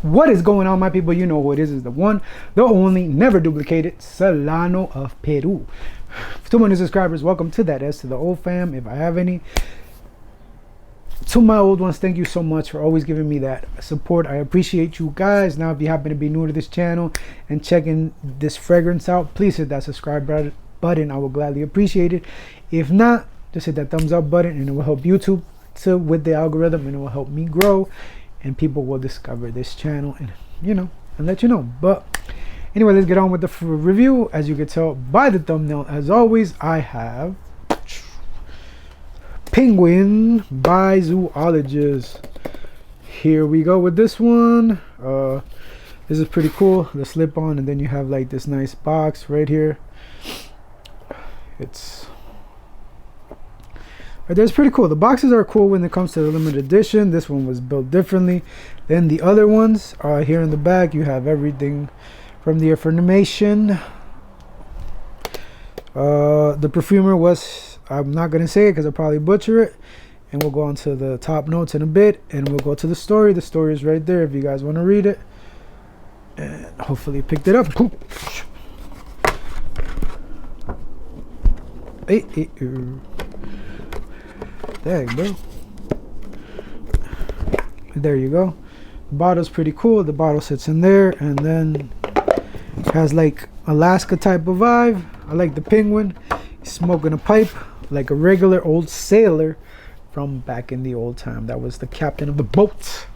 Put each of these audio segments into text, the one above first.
What is going on, my people? You know who it is the one, the only, never duplicated Solano of Peru. 200 subscribers, welcome to that S to the old fam, if I have any. To my old ones, thank you so much for always giving me that support. I appreciate you guys. Now, if you happen to be new to this channel and checking this fragrance out, please hit that subscribe button. I will gladly appreciate it. If not, just hit that thumbs up button, and it will help YouTube with the algorithm, and it will help me grow, and people will discover this channel and and let you know. But anyway, let's get on with the review. As you can tell by the thumbnail, as always, I have Penguin by Zoologist. Here we go with this one. This is pretty cool, the slip on, and then you have like this nice box right here. It's right there. It's pretty cool. The boxes are cool when it comes to the limited edition. This one was built differently than the other ones. Here in the back you have everything from the information. The perfumer was, I'm not gonna say it because I'll probably butcher it, and we'll go on to the top notes in a bit, and we'll go to the story. The story is right there if you guys want to read it, and hopefully you picked it up. There you go. There you go. The bottle's pretty cool. The bottle sits in there, and then it has like Alaska type of vibe. I like the penguin. He's smoking a pipe like a regular old sailor from back in the old time. That was the captain of the boat.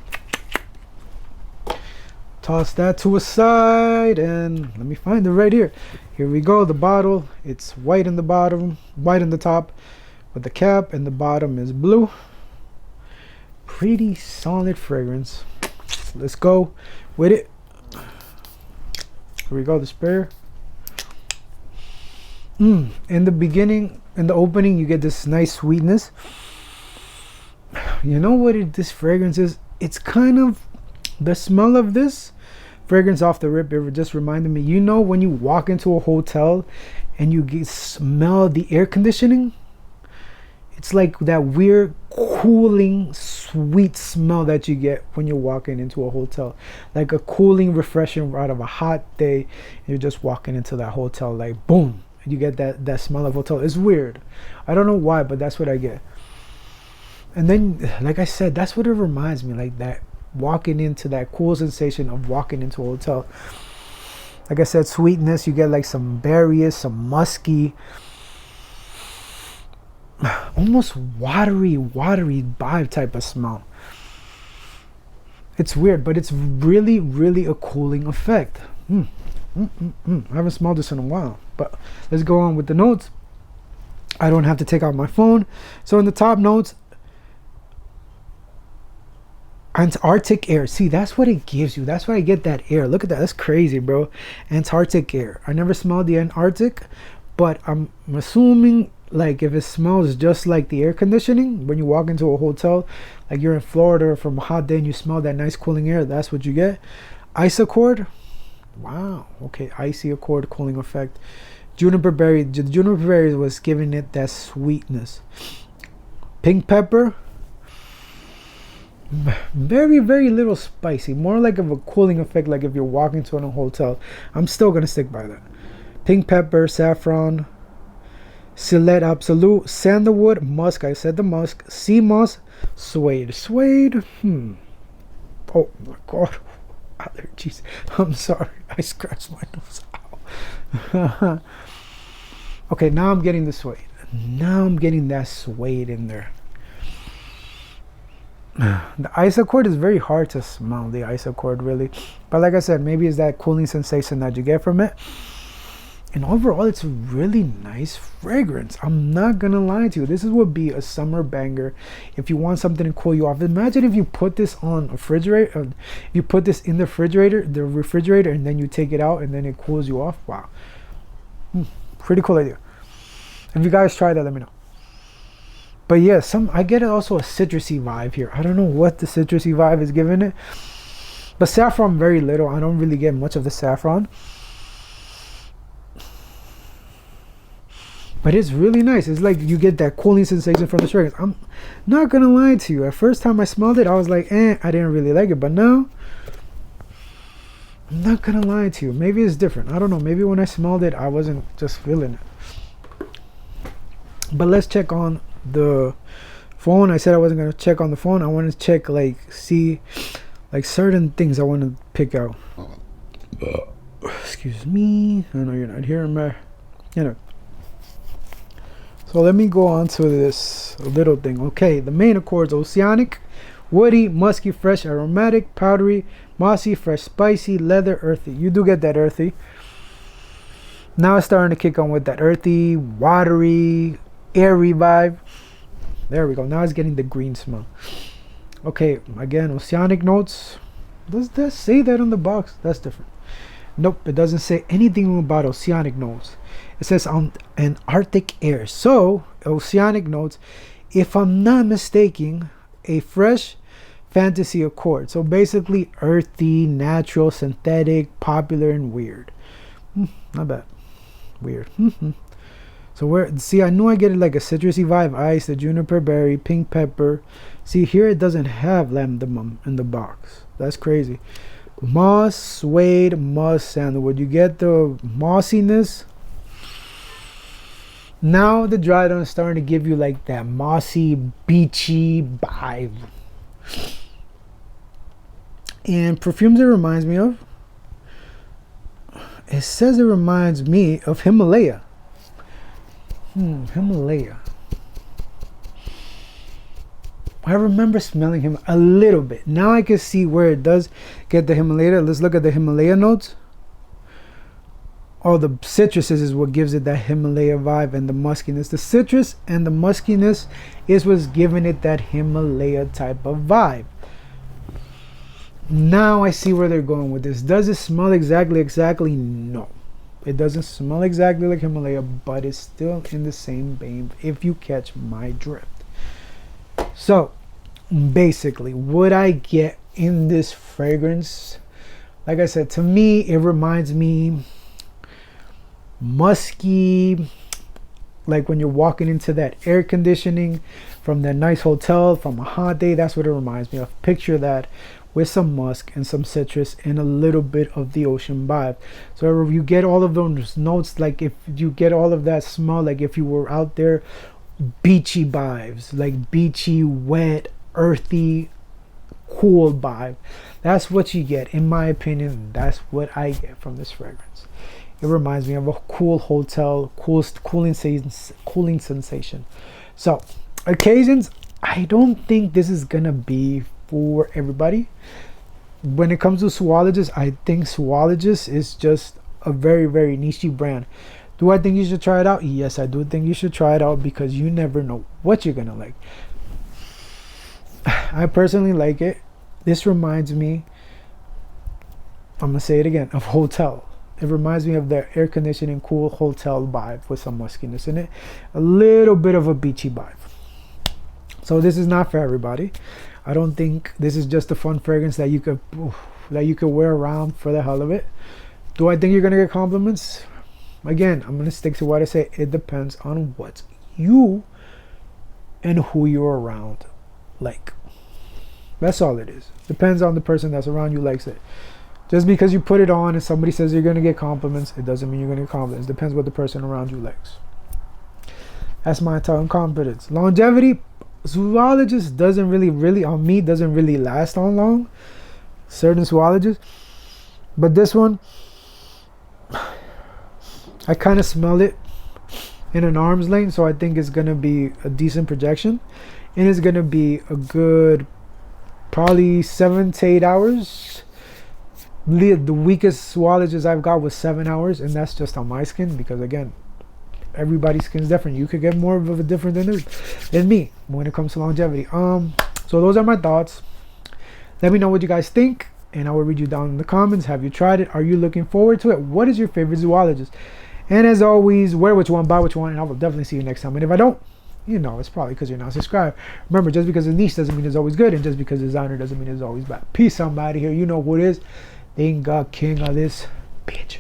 Toss that to a side, and let me find it right here. Here we go. The bottle, it's white in the bottom, white in the top with the cap, and the bottom is blue. Pretty solid fragrance. Let's go with it. Here we go, the sprayer. In the beginning, in the opening, you get this nice sweetness. You know what this fragrance is? It's kind of the smell of this fragrance off the rip. It just reminded me, you know, when you walk into a hotel and you smell the air conditioning. It's like that weird cooling sweet smell that you get when you're walking into a hotel, like a cooling refreshing out of a hot day. You're just walking into that hotel, like boom, and you get that smell of hotel. It's weird, I don't know why, but that's what I get. And then, like I said, that's what it reminds me, like that walking into that cool sensation of walking into a hotel. Like I said, sweetness, you get like some berries, some musky, almost watery vibe type of smell. It's weird, but it's really a cooling effect. I haven't smelled this in a while, but let's go on with the notes. I don't have to take out my phone. So in the top notes, Antarctic air. See, that's what it gives you. That's why I get that air. Look at that. That's crazy, bro. Antarctic air. I never smelled the Antarctic, but I'm assuming, like, if it smells just like the air conditioning when you walk into a hotel, like you're in Florida from a hot day and you smell that nice cooling air, that's what you get. Ice accord. Wow. Okay, icy accord cooling effect. Juniper berry. The juniper berry was giving it that sweetness. Pink pepper. Very little spicy, more like of a cooling effect, like if you're walking to a hotel. I'm still gonna stick by that. Pink pepper, saffron, Cillet Absolute, sandalwood, musk. I said the musk. Sea moss, suede. Oh my god, allergies. I'm sorry, I scratched my nose. Ow. Okay, now I'm getting the suede. Now I'm getting that suede in there. The ice accord is very hard to smell, the ice accord, really, but like I said, maybe it's that cooling sensation that you get from it. And overall, it's a really nice fragrance. I'm not gonna lie to you, this would be a summer banger if you want something to cool you off. Imagine if you put this on a refrigerator, you put this in the refrigerator, and then you take it out and then it cools you off. Wow, pretty cool idea. If you guys try that, let me know. But yeah, I get also a citrusy vibe here. I don't know what the citrusy vibe is giving it, but saffron very little. I don't really get much of the saffron, but it's really nice. It's like you get that cooling sensation from the fragrance. I'm not gonna lie to you, at first time I smelled it, I was like, I didn't really like it, but now I'm not gonna lie to you. Maybe it's different. I don't know. Maybe when I smelled it, I wasn't just feeling it. But let's check on the phone. I said I wasn't gonna check on the phone. I want to check, like, see, like, certain things I want to pick out. Excuse me. I know you're not hearing me. You know. So let me go on to this little thing. Okay, the main accords: oceanic, woody, musky, fresh, aromatic, powdery, mossy, fresh, spicy, leather, earthy. You do get that earthy. Now it's starting to kick on with that earthy, watery, airy vibe. There we go. Now it's getting the green smell. Okay, again, oceanic notes. Does that say that on the box? That's different. Nope, it doesn't say anything about oceanic notes. It says on an Arctic air. So, oceanic notes, if I'm not mistaken, a fresh fantasy accord. So basically earthy, natural, synthetic, popular, and weird. Not bad. Weird. So where, see, I knew I get it like a citrusy vibe, ice, the juniper berry, pink pepper. See, here it doesn't have lamdamum in the box. That's crazy. Moss, suede, musk, sandalwood. You get the mossiness. Now the dry down is starting to give you like that mossy, beachy vibe. And perfumes it reminds me of. It says it reminds me of Himalaya. Himalaya. I remember smelling him a little bit. Now I can see where it does get the Himalaya. Let's look at the Himalaya notes. Oh, the citruses is what gives it that Himalaya vibe and the muskiness. The citrus and the muskiness is what's giving it that Himalaya type of vibe. Now I see where they're going with this. Does it smell exactly? No. It doesn't smell exactly like Himalaya, but it's still in the same vein, if you catch my drift. So, basically, what I get in this fragrance, like I said, to me, it reminds me musky, like when you're walking into that air conditioning from that nice hotel from a hot day. That's what it reminds me of. Picture that with some musk and some citrus and a little bit of the ocean vibe. So you get all of those notes, like if you get all of that smell, like if you were out there, beachy vibes, like beachy, wet, earthy, cool vibe. That's what you get, in my opinion. That's what I get from this fragrance. It reminds me of a cool hotel, cooling sensation. So, occasions, I don't think this is gonna be for everybody. When it comes to Zoologist, I think Zoologist is just a very, very niche brand. Do I think you should try it out? Yes, I do think you should try it out, because you never know what you're gonna like. I personally like it. This reminds me, I'm gonna say it again, of hotel. It reminds me of the air conditioning, cool hotel vibe with some muskiness in it, a little bit of a beachy vibe. So this is not for everybody. I don't think this is just a fun fragrance that you could wear around for the hell of it. Do I think you're gonna get compliments? Again, I'm gonna stick to what I say. It depends on what you and who you're around like. That's all it is. Depends on the person that's around you likes it. Just because you put it on and somebody says you're gonna get compliments, it doesn't mean you're gonna get compliments. It depends what the person around you likes. That's my time. Confidence. Longevity. Zoologist doesn't really on me doesn't really last on long. Certain zoologists, but this one, I kind of smell it in an arm's length, so I think it's gonna be a decent projection, and it's gonna be a good probably 7 to 8 hours. The weakest zoologist I've got was 7 hours, and that's just on my skin, because again, everybody's skin's different. You could get more of a different than me when it comes to longevity. So those are my thoughts. Let me know what you guys think, and I will read you down in the comments. Have you tried it? Are you looking forward to it? What is your favorite zoologist? And as always, wear what you want, buy what you want, and I will definitely see you next time. And if I don't, you know, it's probably because you're not subscribed. Remember, just because it's niche doesn't mean it's always good, and just because it's designer doesn't mean it's always bad. Peace, somebody here. You know who it is. Thank God, king of this bitch.